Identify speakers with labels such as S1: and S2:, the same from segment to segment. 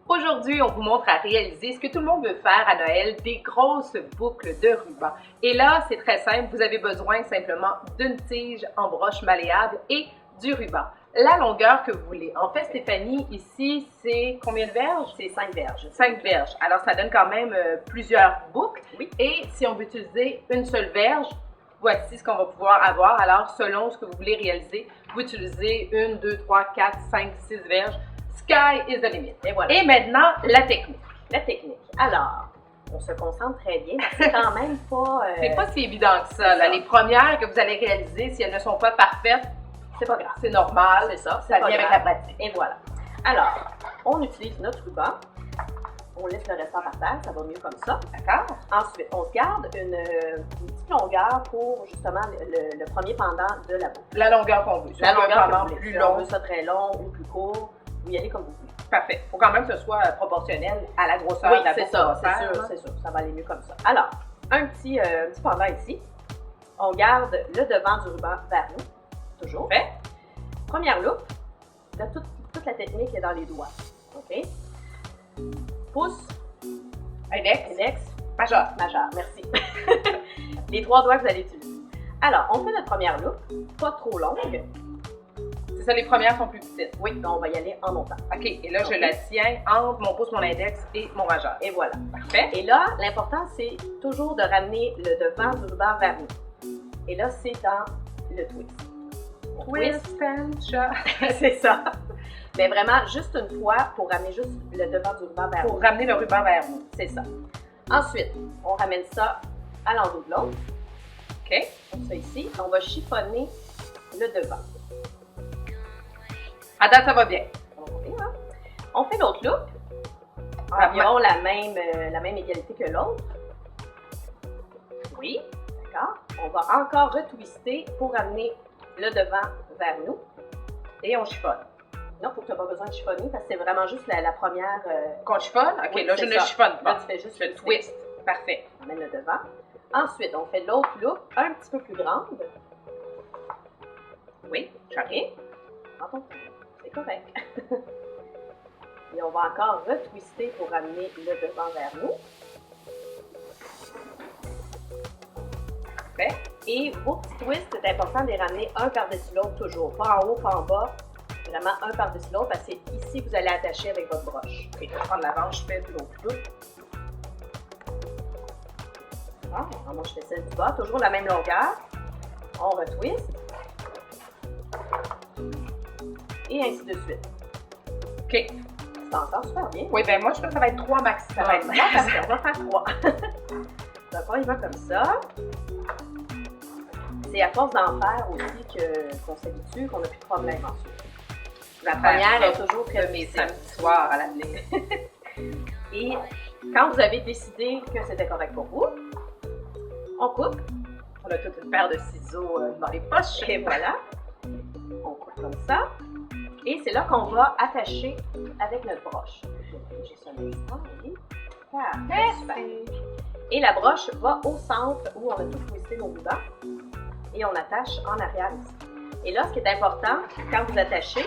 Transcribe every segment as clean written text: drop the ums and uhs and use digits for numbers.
S1: Aujourd'hui, on vous montre à réaliser ce que tout le monde veut faire à Noël, des grosses boucles de ruban. Et là, c'est très simple, vous avez besoin simplement d'une tige en broche malléable et du ruban. La longueur que vous voulez. En fait, Stéphanie, ici, c'est combien de verges?
S2: C'est 5 verges.
S1: 5 verges. Alors, ça donne quand même plusieurs boucles.
S2: Oui.
S1: Et si on veut utiliser une seule verge, voici ce qu'on va pouvoir avoir. Alors, selon ce que vous voulez réaliser, vous utilisez 1, 2, 3, 4, 5, 6 verges. Sky is the limit.
S2: Et voilà.
S1: Et maintenant, la technique.
S2: La technique. Alors, on se concentre très bien parce que c'est quand même pas...
S1: C'est pas si évident que ça, là. Les premières que vous allez réaliser, si elles ne sont pas parfaites,
S2: c'est pas grave.
S1: c'est normal.
S2: C'est ça.
S1: Ça vient avec la pratique.
S2: Et voilà. Alors, on utilise notre ruban. On laisse le restant par terre, ça va mieux comme ça.
S1: D'accord?
S2: Ensuite, on se garde une petite longueur pour justement le premier pendant de la boucle.
S1: La longueur qu'on veut.
S2: La longueur
S1: vraiment
S2: plus
S1: plus
S2: long. On
S1: long.
S2: veut ça très long ou plus court, vous y allez comme vous voulez.
S1: Parfait. Il faut quand même que ce soit proportionnel à la grosseur
S2: Oui,
S1: de la
S2: c'est
S1: boucle
S2: ça,
S1: qu'on va
S2: c'est
S1: faire,
S2: sûr,
S1: là.
S2: c'est sûr. Ça va aller mieux comme ça. Alors, un petit pendant ici. On garde le devant du ruban vers nous, toujours.
S1: Fait.
S2: Première loupe. Là, toute la technique est dans les doigts. OK? Pouce, index,
S1: Majeur.
S2: majeur. Merci. Les 3 doigts que vous allez utiliser. Alors, on fait notre première loupe, pas trop longue.
S1: C'est ça, les premières sont plus petites.
S2: Oui, donc on va y aller en montant.
S1: OK. Et là, je la tiens entre mon pouce, mon index et mon majeur.
S2: Et voilà.
S1: Parfait.
S2: Et là, l'important, c'est toujours de ramener le devant du ruban vers nous. Et là, c'est dans le twist. On twist.
S1: and shove.
S2: C'est ça. Mais vraiment, juste une fois pour ramener juste le devant du ruban vers nous.
S1: Pour ramener le ruban vers vous.
S2: C'est ça. Ensuite, on ramène ça à l'endos de l'autre.
S1: OK.
S2: Comme ça ici. On va chiffonner le devant.
S1: À date, ça va bien.
S2: On fait l'autre loupe. Environ la même égalité que l'autre. Oui, d'accord. On va encore retwister pour amener le devant vers nous.
S1: Et on chiffonne.
S2: Non, faut que tu n'as pas besoin de chiffonner parce que c'est vraiment juste la première...
S1: Qu'on chiffonne? OK,
S2: oui,
S1: là, je ne
S2: ça.
S1: chiffonne pas.
S2: Là, tu fais juste
S1: le twist. Parfait.
S2: On amène le devant. Ensuite, on fait l'autre loupe un petit peu plus grande.
S1: Oui, j'arrive.
S2: Prends ton temps. C'est correct. Et on va encore retwister pour amener le devant vers nous.
S1: Parfait.
S2: Et vos petits twists, c'est important de les ramener un par-dessus l'autre toujours. Pas en haut, pas en bas. Vraiment un par-dessus l'autre parce que c'est ici que vous allez attacher avec votre broche.
S1: OK, je vais prendre l'avant, je fais de l'autre loupe.
S2: Alors, moi, je fais celle du bas. Toujours la même longueur. On retwist. Et ainsi de suite.
S1: OK.
S2: C'est encore super bien.
S1: Oui, ben moi, je pense que ça va être 3 maximum.
S2: Ça va être parfait. On va faire 3. Donc, on y va comme ça. C'est à force d'en faire aussi qu'on s'habitue, qu'on n'a plus de problème ensuite. La première est toujours très
S1: mes samedis soirs à l'avenir.
S2: Et quand vous avez décidé que c'était correct pour vous, on coupe.
S1: On a toute une paire de ciseaux dans les poches.
S2: Et voilà. On coupe comme ça. Et c'est là qu'on va attacher avec notre broche. J'ai ça l'instant. Parfait. Et la broche va au centre où on a tout twisté nos rubans. Et on attache en arrière ici. Et là, ce qui est important, quand vous attachez,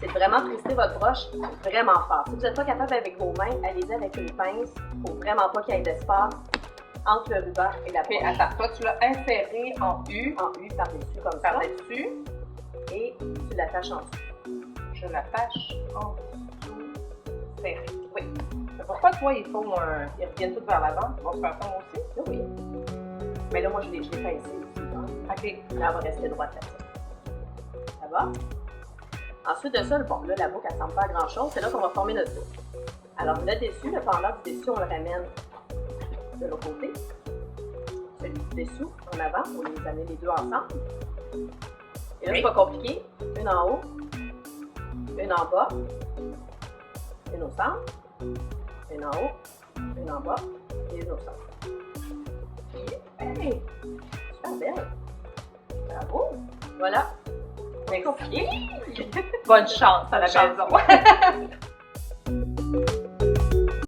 S2: c'est de vraiment twister votre broche vraiment fort. Si vous n'êtes pas capable avec vos mains, allez-y avec une pince. Il ne faut vraiment pas qu'il y ait d'espace entre le ruban et la broche.
S1: Puis attends, toi, tu l'as inséré en U.
S2: En U par-dessus comme ça.
S1: Par-dessus.
S2: Et tu l'attaches en dessous.
S1: Je l'attache en dessous. Serré. Oui. Mais pourquoi toi, ils reviennent tous vers l'avant? Ils vont se faire ça moi aussi?
S2: Oui. Mais là, moi, je l'ai pincé aussi. Hein.
S1: OK.
S2: Là, elle va rester droite là-dessus. Ça va? Ensuite de ça, bon, là, la boucle, elle ne semble pas à grand-chose. C'est là qu'on va former notre boucle. Alors, le dessus, le pendant du dessus, on le ramène de l'autre côté. Celui du dessous, en avant, pour les amener les deux ensemble. Et là, c'est pas compliqué. Une en haut, une en bas, une au centre, une en haut, une en bas et une au centre. Hey! Super belle! Bravo! Voilà! C'est compliqué!
S1: Bonne chance à la maison!